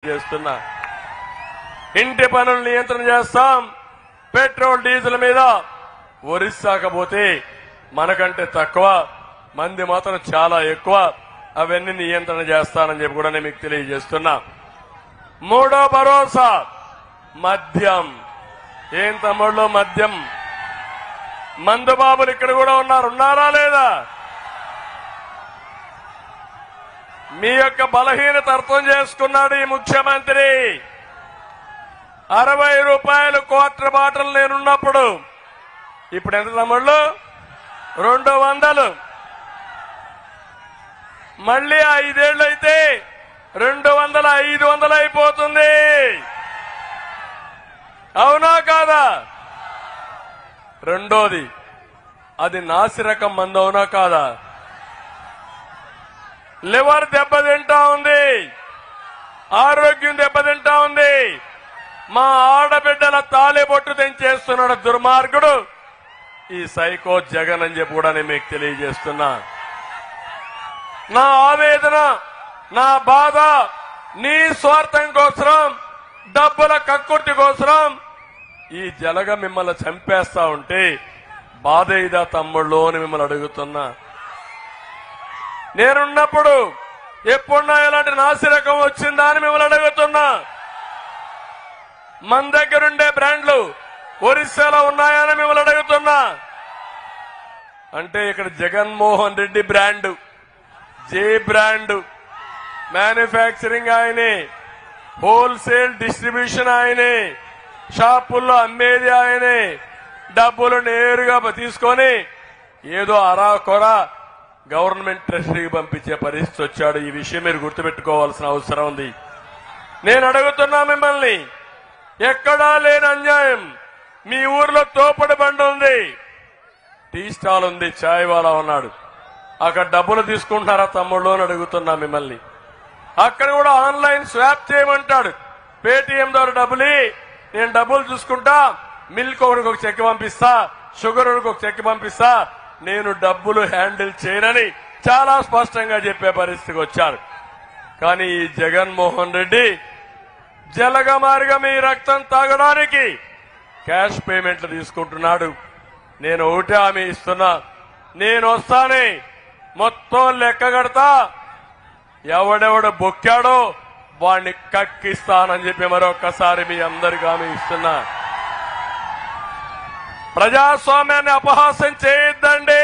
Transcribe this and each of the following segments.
చేస్తున్నా ఇంటి పనులు నియంత్రణ చేస్తాం. పెట్రోల్ డీజిల్ మీద ఒరిస్సాకపోతే మనకంటే తక్కువ మంది మాత్రం చాలా ఎక్కువ. అవన్నీ నియంత్రణ చేస్తానని చెప్పి కూడా నేను మీకు తెలియజేస్తున్నా. మూడో భరోసా మద్యం. ఏం తమ్ముళ్ళు మద్యం మందు బాబులు ఇక్కడ కూడా ఉన్నారా లేదా? మీ యొక్క బలహీనత అర్థం చేసుకున్నాడు ఈ ముఖ్యమంత్రి. 60 రూపాయలు క్వార్టర్ బాటిల్ నేనున్నప్పుడు ఇప్పుడు ఎంత తమ్ముళ్ళు? 200. మళ్ళీ 5 ఏళ్ళు అయితే 200, 500 అయిపోతుంది. అవునా కాదా? రెండోది అది నాసిరకం మందు. అవునా కాదా? లివర్ దెబ్బతింటా ఉంది, ఆరోగ్యం దెబ్బతింటా ఉంది. మా ఆడబిడ్డల తాలిబొట్టు తెంచేస్తున్నాడు దుర్మార్గుడు ఈ సైకో జగన్ అని చెప్పి కూడా నేను మీకు తెలియజేస్తున్నా. నా ఆవేదన, నా బాధ నీ స్వార్థం కోసం, డబ్బుల కక్కుర్తి కోసం ఈ జలగ మిమ్మల్ని చంపేస్తా ఉంటే బాధ ఇదా తమ్ముళ్ళు అని మిమ్మల్ని అడుగుతున్నా. నేనున్నప్పుడు ఎప్పుడున్నా ఇలాంటి నాసిరకం వచ్చిందా అని మిమ్మల్ని అడుగుతున్నా. మన దగ్గరుండే బ్రాండ్లు ఒరిస్సాలో ఉన్నాయని మిమ్మల్ని అడుగుతున్నా. అంటే ఇక్కడ జగన్మోహన్ రెడ్డి బ్రాండు, జే బ్రాండు, మ్యానుఫ్యాక్చరింగ్ ఆయనే, హోల్సేల్ డిస్ట్రిబ్యూషన్ ఆయనే, షాపుల్లో అమ్మేది ఆయనే, డబ్బులు నేరుగా తీసుకొని ఏదో అరాకొరా గవర్నమెంట్ ట్రెషరీకి పంపించే పరిస్థితి వచ్చాడు. ఈ విషయం మీరు గుర్తుపెట్టుకోవాల్సిన అవసరం ఉంది. నేను అడుగుతున్నా మిమ్మల్ని, ఎక్కడా లేని అన్యాయం మీ ఊర్లో తోపుడు బండి ఉంది, టీ స్టాల్ ఉంది, చాయ్ వాలా ఉన్నాడు, అక్కడ డబ్బులు తీసుకుంటున్నారా తమ్ముళ్ళు అని అడుగుతున్నా మిమ్మల్ని. అక్కడ కూడా ఆన్లైన్ స్వాప్ చేయమంటాడు. పేటీఎం ద్వారా డబ్బులు, నేను డబ్బులు చూసుకుంటా, మిల్క్ ఒకరికి ఒక చెక్ పంపిస్తా, షుగర్ ఒకరికి ఒక చెక్ పంపిస్తా, నేను డబ్బులు హ్యాండిల్ చేయనని చాలా స్పష్టంగా చెప్పే పరిస్థితికి వచ్చారు. కానీ ఈ జగన్మోహన్ రెడ్డి జలగమారిగా మీ రక్తం తాగడానికి క్యాష్ పేమెంట్లు తీసుకుంటున్నాడు. నేను ఒకటే హామీ ఇస్తున్నా, నేను వస్తానే మొత్తం లెక్క కడతా, ఎవడెవడు బొక్కాడో వాడిని కక్కిస్తానని చెప్పి మరొక్కసారి మీ అందరికీ హామీ ఇస్తున్నా. ప్రజాస్వామ్యాన్ని అపహాస్యం చేయొద్దండి.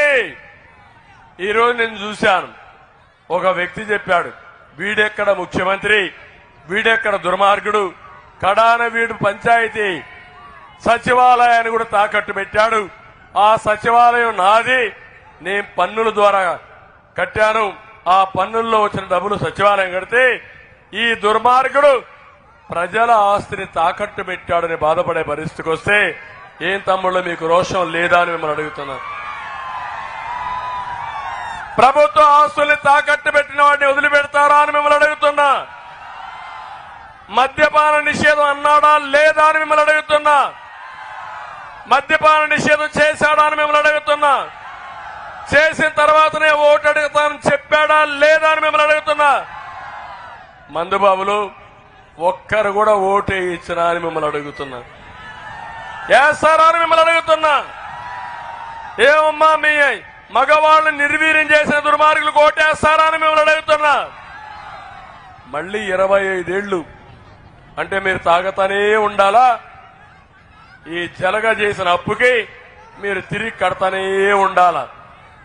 ఈరోజు నేను చూశాను, ఒక వ్యక్తి చెప్పాడు, వీడెక్కడ ముఖ్యమంత్రి, వీడెక్కడ దుర్మార్గుడు, కడాన వీడు పంచాయతీ సచివాలయాన్ని కూడా తాకట్టు పెట్టాడు. ఆ సచివాలయం నాది, నేను పన్నుల ద్వారా కట్టాను, ఆ పన్నుల్లో వచ్చిన డబ్బులు సచివాలయం కడితే ఈ దుర్మార్గుడు ప్రజల ఆస్తిని తాకట్టు పెట్టాడని బాధపడే పరిస్థితికి వస్తే ఏం తమ్ముళ్ళు మీకు రోషం లేదా అని మిమ్మల్ని అడుగుతున్నా. ప్రభుత్వ ఆస్తుల్ని తాకట్టు పెట్టిన వాడిని వదిలిపెడతారా అని మిమ్మల్ని అడుగుతున్నా. మద్యపాన నిషేధం అన్నాడా లేదా అని మిమ్మల్ని అడుగుతున్నా. మద్యపాన నిషేధం చేశాడా అని మిమ్మల్ని అడుగుతున్నా. చేసిన తర్వాతనే ఓటు అడుగుతానని చెప్పాడా లేదా అని మిమ్మల్ని అడుగుతున్నా. మందుబాబులు ఒక్కరు కూడా ఓటు ఇచ్చినా అని మిమ్మల్ని అడుగుతున్నా. వేస్తారా అని మిమ్మల్ని అడుగుతున్నా. ఏమమ్మా మీ మగవాళ్ళని నిర్వీర్యం చేసిన దుర్మార్గులకు ఓటేస్తారా అని మిమ్మల్ని అడుగుతున్నా. మళ్ళీ 25 ఏళ్లు అంటే మీరు తాగతానే ఉండాలా? ఈ జలగ చేసిన అప్పుకి మీరు తిరిగి కడతానే ఉండాలా?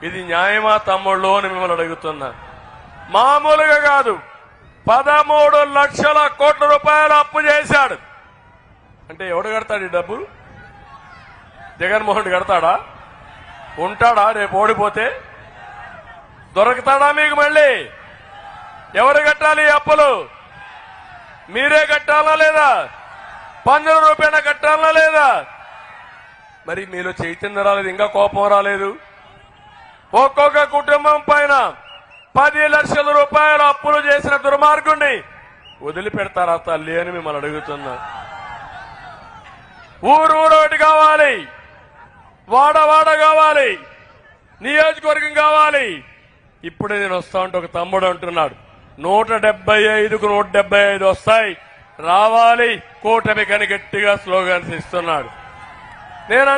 ఇది న్యాయమా తమ్ముళ్ళు అని మిమ్మల్ని అడుగుతున్నా. మామూలుగా కాదు, 13 లక్షల కోట్ల రూపాయలు అప్పు చేశాడు. అంటే ఎవడు కడతాడు ఈ డబ్బు? జగన్మోహన్ రెడ్డి కడతాడా? ఉంటాడా? రేపు ఓడిపోతే దొరుకుతాడా మీకు? మళ్ళీ ఎవరు కట్టాలి ఈ అప్పులు? మీరే కట్టాలా లేదా? పన్నుల రూపాయన కట్టాలా లేదా? మరి మీలో చైతన్యం రాలేదు, ఇంకా కోపం రాలేదు. ఒక్కొక్క కుటుంబం పైన 10 లక్షల రూపాయలు అప్పులు చేసిన దుర్మార్గుణ్ణి వదిలిపెడతారా తల్లి అని మిమ్మల్ని అడుగుతున్నా. ఊరు ఒకటి కావాలి, వాడ కావాలి, నియోజకవర్గం కావాలి. ఇప్పుడే నేను వస్తా ఉంటే ఒక తమ్ముడు అంటున్నాడు, 175కు 175 వస్తాయి. రావాలి కూటమి కని గట్టిగా స్లోగన్స్ ఇస్తున్నాడు. నేను